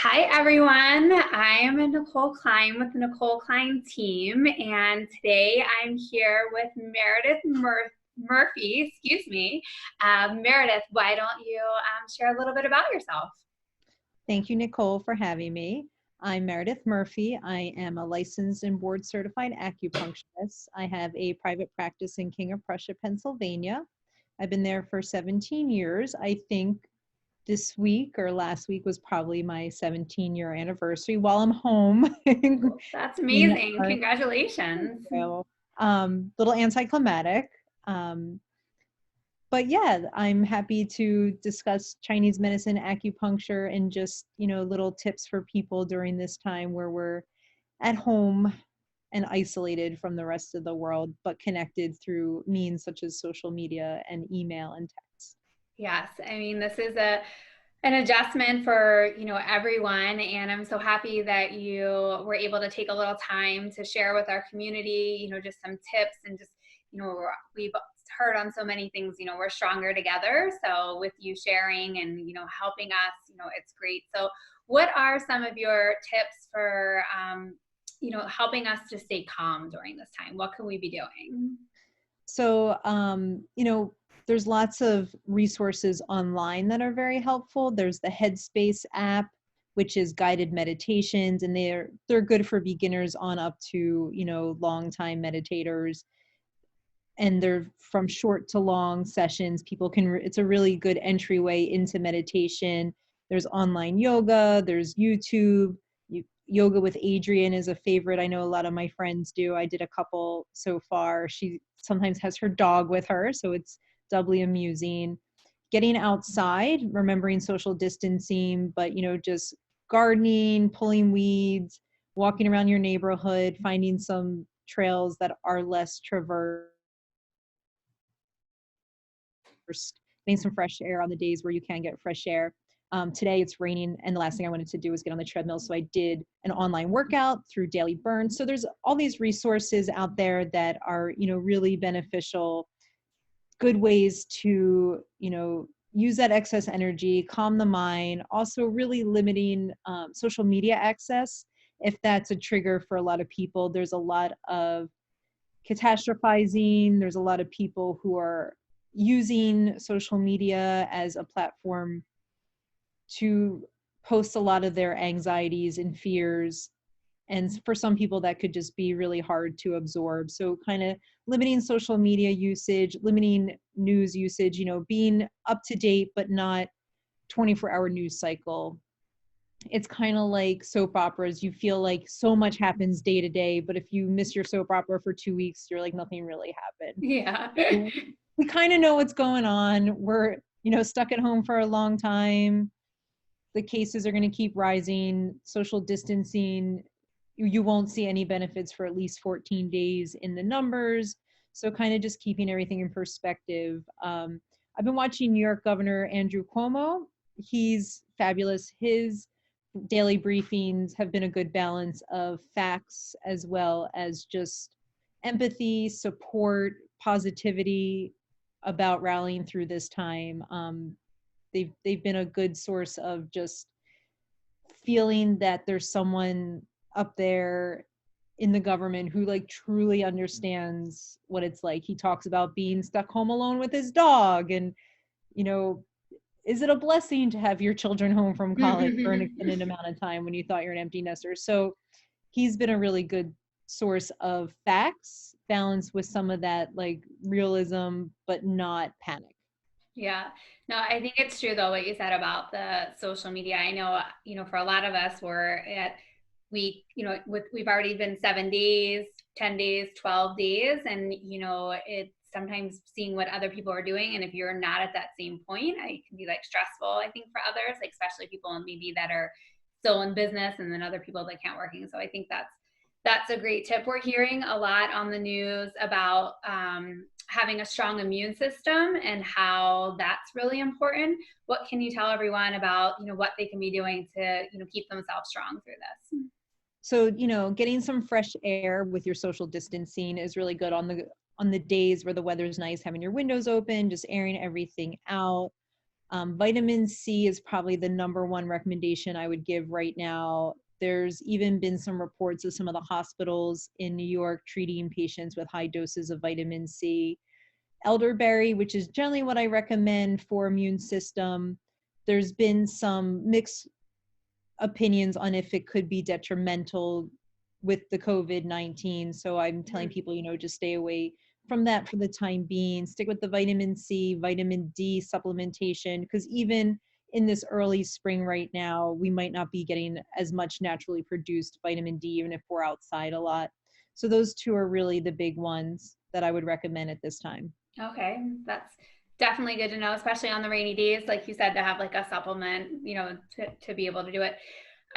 Hi, everyone. I am Nicole Klein with the Nicole Klein team, and today I'm here with Meredith Murphy. Excuse me. Meredith, why don't you share a little bit about yourself? Thank you, Nicole, for having me. I'm Meredith Murphy. I am a licensed and board certified acupuncturist. I have a private practice in King of Prussia, Pennsylvania. I've been there for 17 years. I think this week or last week was probably my 17-year anniversary while I'm home. That's in amazing. our, Congratulations. little anticlimactic. Um, but yeah, I'm happy to discuss Chinese medicine, acupuncture, and just, little tips for people during this time where we're at home and isolated from the rest of the world, but connected through means such as social media and email and text. Yes, I mean, this is an adjustment for everyone, and I'm so happy that you were able to take a little time to share with our community, just some tips and just we've heard on so many things, we're stronger together. So with you sharing and helping us, it's great. So what are some of your tips for helping us to stay calm during this time? What can we be doing? So, there's lots of resources online that are very helpful. There's the Headspace app, which is guided meditations, and they're good for beginners on up to, long time meditators. And they're from short to long sessions. People can, it's a really good entryway into meditation. There's online yoga, there's YouTube. Yoga with Adriene is a favorite. I know a lot of my friends do. I did a couple so far. She sometimes has her dog with her, so it's doubly amusing. Getting outside, remembering social distancing, but just gardening, pulling weeds, walking around your neighborhood, finding some trails that are less traversed, getting some fresh air on the days where you can get fresh air. Today it's raining, and the last thing I wanted to do was get on the treadmill, so I did an online workout through Daily Burn. So there's all these resources out there that are, really beneficial, good ways to, use that excess energy, calm the mind. Also really limiting social media access if that's a trigger for a lot of people. There's a lot of catastrophizing. There's a lot of people who are using social media as a platform to post a lot of their anxieties and fears. And for some people, that could just be really hard to absorb. So kind of limiting social media usage, limiting news usage, being up to date, but not 24-hour news cycle. It's kind of like soap operas. You feel like so much happens day to day, but if you miss your soap opera for 2 weeks, you're like, nothing really happened. Yeah. So we kind of know what's going on. We're, stuck at home for a long time. The cases are going to keep rising. Social distancing, you won't see any benefits for at least 14 days in the numbers. So kind of just keeping everything in perspective. I've been watching New York Governor Andrew Cuomo. He's fabulous. His daily briefings have been a good balance of facts as well as just empathy, support, positivity about rallying through this time. They've been a good source of just feeling that there's someone up there in the government who like truly understands what it's like. He talks about being stuck home alone with his dog, and you know is it a blessing to have your children home from college for an extended amount of time when you thought you're an empty nester? So he's been a really good source of facts balanced with some of that like realism, but not panic. Yeah. No, I think it's true though what you said about the social media. I know, for a lot of us we're at we've already been 7 days, 10 days, 12 days, and it's sometimes seeing what other people are doing, and if you're not at that same point, it can be like stressful, I think, for others, like especially people maybe that are still in business and then other people that can't working. So I think that's a great tip. We're hearing a lot on the news about having a strong immune system and how that's really important. What can you tell everyone about, what they can be doing to, keep themselves strong through this? So, getting some fresh air with your social distancing is really good on the days where the weather's nice, having your windows open, just airing everything out. Vitamin C is probably the number one recommendation I would give right now. There's even been some reports of some of the hospitals in New York treating patients with high doses of vitamin C. Elderberry, which is generally what I recommend for immune system. There's been some mixed opinions on if it could be detrimental with the COVID-19. So I'm telling people, just stay away from that for the time being. Stick with the vitamin C, vitamin D supplementation, because even in this early spring right now, we might not be getting as much naturally produced vitamin D, even if we're outside a lot. So those two are really the big ones that I would recommend at this time. Okay, that's definitely good to know, especially on the rainy days, like you said, to have like a supplement, to be able to do it.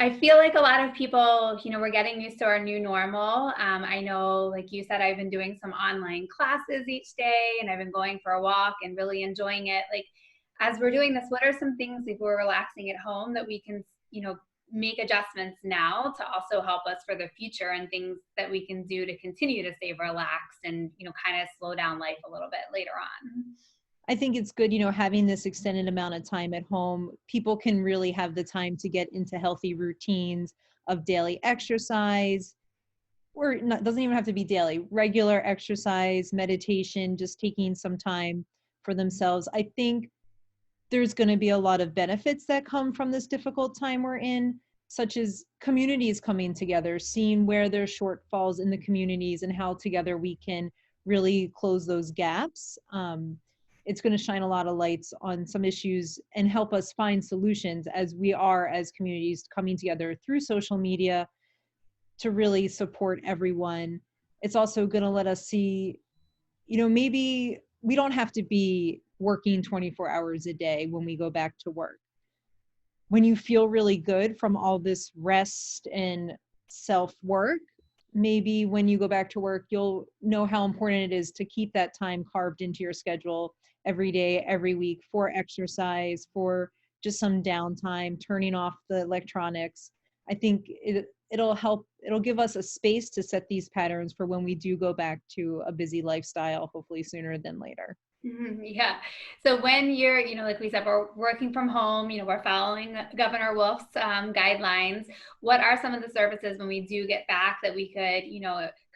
I feel like a lot of people, we're getting used to our new normal. I know, like you said, I've been doing some online classes each day and I've been going for a walk and really enjoying it. Like, as we're doing this, what are some things if we're relaxing at home that we can, make adjustments now to also help us for the future, and things that we can do to continue to stay relaxed and, kind of slow down life a little bit later on? I think it's good, having this extended amount of time at home. People can really have the time to get into healthy routines of daily exercise, or not, doesn't even have to be daily, regular exercise, meditation, just taking some time for themselves. I think there's going to be a lot of benefits that come from this difficult time we're in, such as communities coming together, seeing where there's shortfalls in the communities and how together we can really close those gaps. It's going to shine a lot of lights on some issues and help us find solutions as we are, as communities, coming together through social media to really support everyone. It's also going to let us see, maybe we don't have to be working 24 hours a day when we go back to work. When you feel really good from all this rest and self-work, maybe when you go back to work, you'll know how important it is to keep that time carved into your schedule every day, every week, for exercise, for just some downtime, turning off the electronics. I think it'll help, it'll give us a space to set these patterns for when we do go back to a busy lifestyle, hopefully sooner than later. Yeah. So when you're, like we said, we're working from home, we're following Governor Wolf's guidelines. What are some of the services when we do get back that we could,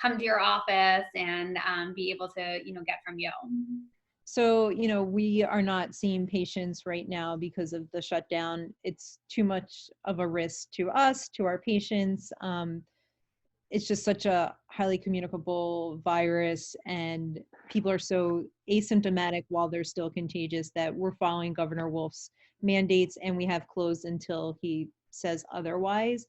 come to your office and be able to, get from you? So, we are not seeing patients right now because of the shutdown. It's too much of a risk to us, to our patients. It's just such a highly communicable virus, and people are so asymptomatic while they're still contagious that we're following Governor Wolf's mandates, and we have closed until he says otherwise.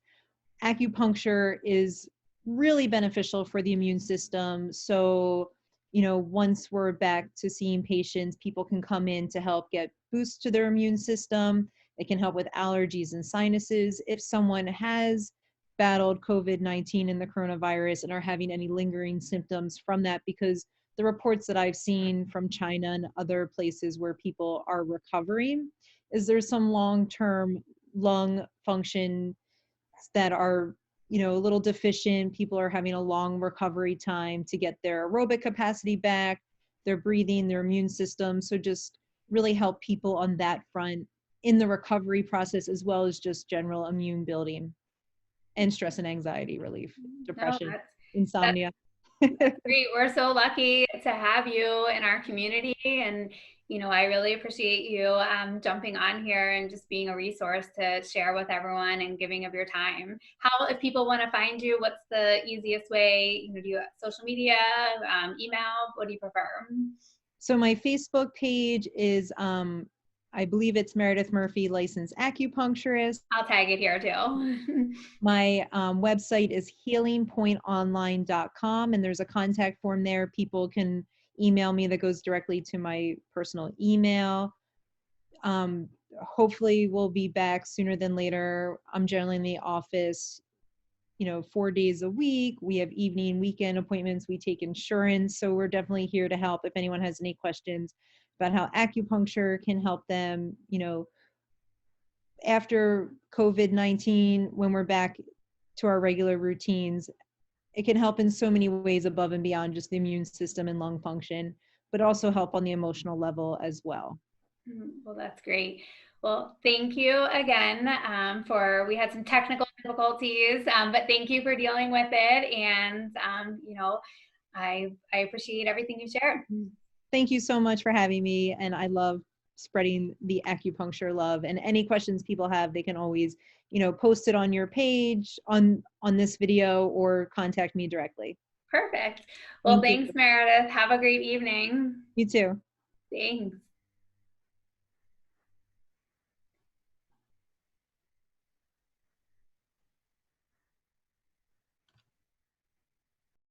Acupuncture is really beneficial for the immune system. So, once we're back to seeing patients, people can come in to help get boosts to their immune system. It can help with allergies and sinuses. If someone has battled COVID-19 and the coronavirus and are having any lingering symptoms from that, because the reports that I've seen from China and other places where people are recovering is there's some long-term lung function that are, a little deficient. People are having a long recovery time to get their aerobic capacity back, their breathing, their immune system. So just really help people on that front in the recovery process, as well as just general immune building and stress and anxiety relief, No, depression, that's insomnia. great. We're so lucky to have you in our community. And, I really appreciate you jumping on here and just being a resource to share with everyone and giving of your time. How, if people want to find you, what's the easiest way? Do you social media, email? What do you prefer? So my Facebook page is, I believe it's Meredith Murphy, licensed acupuncturist. I'll tag it here too. My website is healingpointonline.com, and there's a contact form there. People can email me that goes directly to my personal email. Hopefully we'll be back sooner than later. I'm generally in the office, 4 days a week. We have evening, weekend appointments. We take insurance. So we're definitely here to help if anyone has any questions about how acupuncture can help them, after COVID-19, when we're back to our regular routines. It can help in so many ways above and beyond just the immune system and lung function, but also help on the emotional level as well. Well, that's great. Well, thank you again we had some technical difficulties, but thank you for dealing with it. And, I appreciate everything you shared. Thank you so much for having me. And I love spreading the acupuncture love. And any questions people have, they can always, post it on your page on this video or contact me directly. Perfect. Well, Thank you. thanks, Meredith. Have a great evening. You too. Thanks.